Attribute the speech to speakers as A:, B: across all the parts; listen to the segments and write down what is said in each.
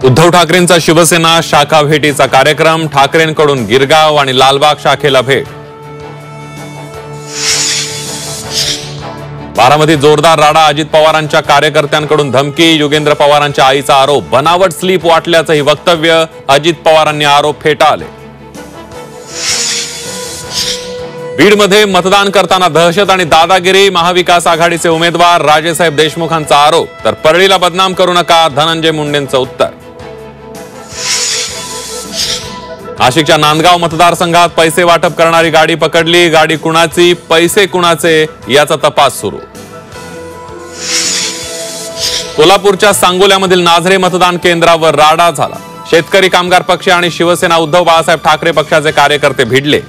A: उद्धव ठाकरेंचा शिवसेना शाखा भेटीचा कार्यक्रम, ठाकरेंकडून गिरगाव आणि लालबाग शाखेला भेट। बारामतीत जोरदार राडा, अजित पवारांच्या कार्यकर्त्यांकडून धमकी, योगेंद्र पवारांच्या आईचा आरोप, बनावट स्लिप वाटल्याचंही वक्तव्य, अजित पवारांनी आरोप फेटाळले। बीडमध्ये मतदान करताना दहशत आणि दादागिरी, महाविकास आघाडीचे उमेदवार राजेसाहेब देशमुखांचा आरोप, तर परळीला बदनाम करू नका, धनंजय मुंडेंचं उत्तर। नाशिकच्या नांदगाव मतदारसंघात पैसे वाटप करणारी गाडी पकडली, गाडी कुणाची, पैसे कुणाचे याचा तपास सुरू। कोल्हापूरच्या सांगोल्यामधील नाझरे मतदान केंद्रावर राडा झाला, शेतकरी कामगार पक्ष आणि शिवसेना उद्धव बाळासाहेब ठाकरे पक्षाचे कार्यकर्ते भिडले।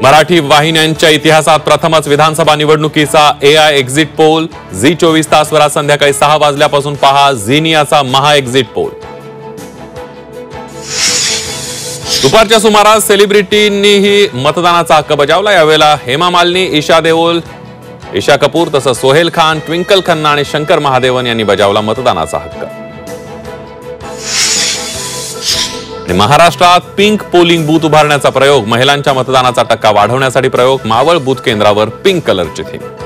A: मराठी वाहिन्यांच्या इतिहासात प्रथमच विधानसभा निवडणुकीचा एआय एक्झिट पोल, झी 24 तासवर आज संध्याकाळी 6 वाजल्यापासून पहा झीनियाचा महा एक्झिट पोल। दुपारच्या सुमारास सेलिब्रिटींनीही मतदानाचा हक्क बजावला, यावेळेला हेमा मालिनी, ईशा देओल, ईशा कपूर तसंच सोहेल खान, ट्विंकल खन्ना आणि शंकर महादेवन यांनी बजावला मतदानाचा हक्क। महाराष्ट्रात पिंक पोलिंग बूथ उभारण्याचा प्रयोग, महिलांच्या मतदानाचा टक्का वाढवण्यासाठी प्रयोग, मावळ बूथ केंद्रावर पिंक कलरची थीम।